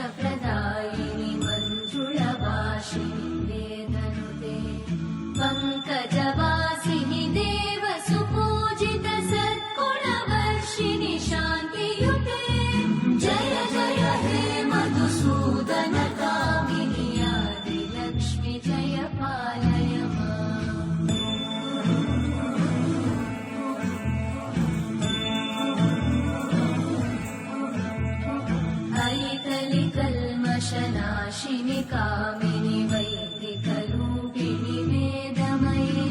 मोक्षप्रदायिनि मञ्जुळवासिनि वेदनुते पङ्कजवासिनि देवसुपूजित सद्गुणवर्षिणि शान्तियुते जय जय हे मधुसूदन कामिनि आदिलक्ष्मि जय पालय माम्। ऐतलि कल्मषनाशिनि कामिनि वैदिकरूपिणि वेदमये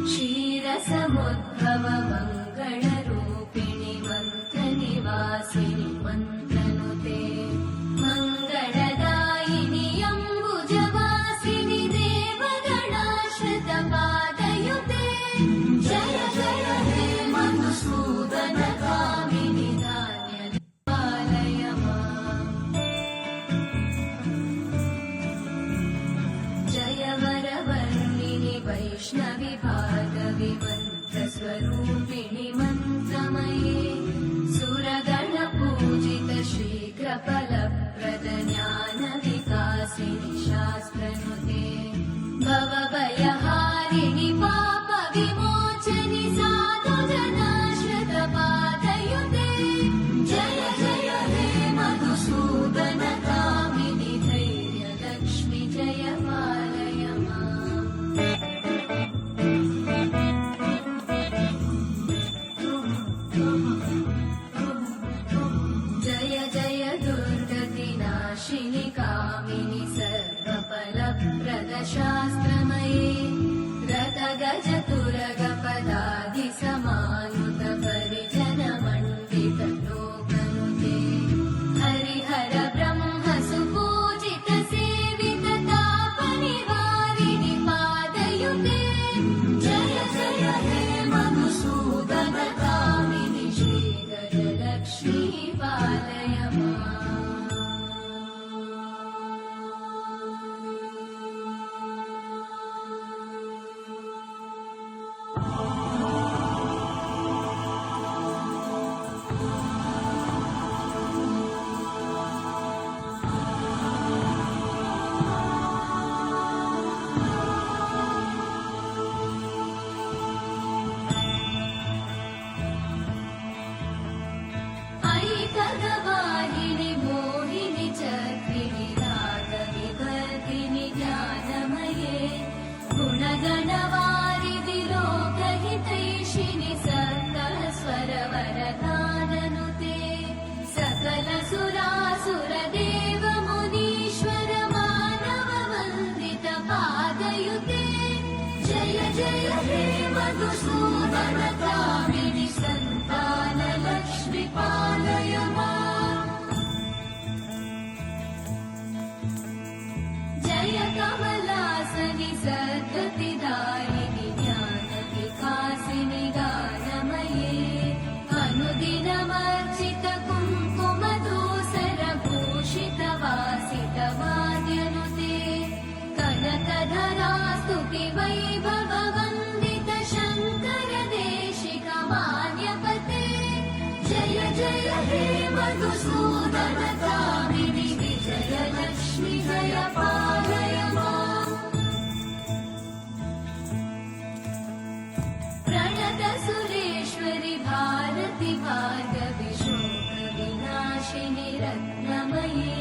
क्षीरसमुद्भव मङ्गलरूपिणि मन्त्रनिवासिनि मन्त्रनुते मङ्गलदायिनि अम्बुजवासिनि देवगणाश्रितपादयुते जय जय हे मधुसूदन कामिनि धान्यपालय माम्। जय वरवर्णिनि वैष्णवि भागविमन्त्रस्वरूपिणि मन्त्रमये सुरगणपूजित शीघ्रफलप्रद ज्ञानविकासिनि शास्त्रनुते भवभयहारिणि पापविमोचनि साधुजनाश्रितपादयुते जय जय हे मधुसूदन कामिनि धैर्यलक्ष्मि जय पालय माम्। जय जय दुर्गतिनाशिनि कामिनि सर्वफलप्रद शास्त्रमये रथगजतुरगपदादिसमानुत परिजनमण्डित लोकनुते हरिहर ब्रह्म सुपूजित सेवित तापनिवारिणि पादयुते जय जय हे मधुसूदन कामिनि श्रीगजलक्ष्मी पालय माम्। ऐकगवाहिनि मोहिनि चक्रिणि रागविवर्धिनि ज्ञानमये गुणगणवारिधि लोकहितैषिणि सकलस्वरवरदाननुते सकलसुरासुरदेव मुनीश्वर मानववन्दित पादयुते जय जय हे मधुसूदन कामिनि सन्तानलक्ष्मि पालय माम्। जय कमलासनि सद्गतिदायिनि ज्ञानविकासिनि गानमये अनुदिनमर्चित कुङ्कुमधूसरभूषित वासित वाद्यनुते कनकधरा स्तुति वैभववन्दित शङ्कर देशिक मान्यपते जय जय हे मधुसूदन कामिनि विजयलक्ष्मि जय पालय माम्। प्रणत सुरेश्वरि भारति भार्गवि शोकविनाशिनि रत्नमये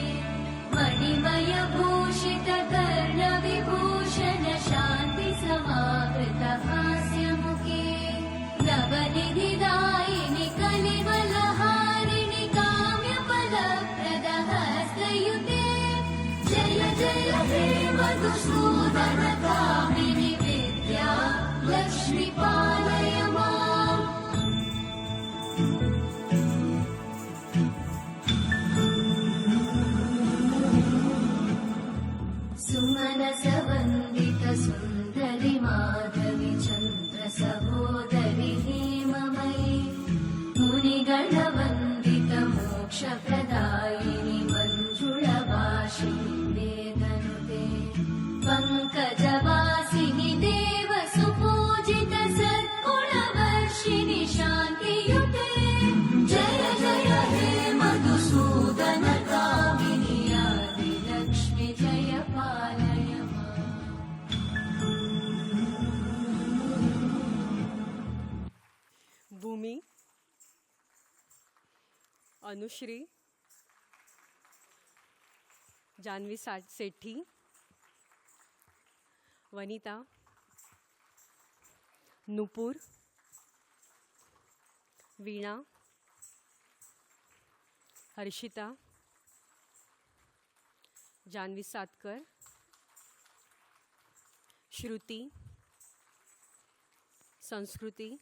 मणिमय भूषित कर्णविभूषण शान्ति समावृत हास्यमुखे नवनिधिदायिनि कलिवलहारिणि काम्यफलप्रद हस्तयुते जय जय हे मधुसूदन कामिनि विद्या लक्ष्मि पालय माम्। सुमनसवन्दित सुन्दरि माधवि चन्द्र सहोदरि हेममयि मुनिगणवन्दित मोक्षप्रदायिनि मञ्जुळवासिनि वेदनुते पङ्कज अनुश्री, जानवी सेठी, वनिता, नुपुर, वीणा, हर्षिता, जानवी सातकर, श्रुति, संस्कृति,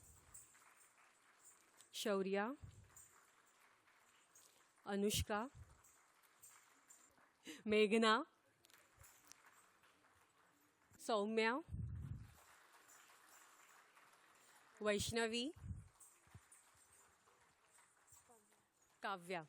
शौर्या, अनुष्का, मेघना, सौम्या, वैष्णवी, काव्या।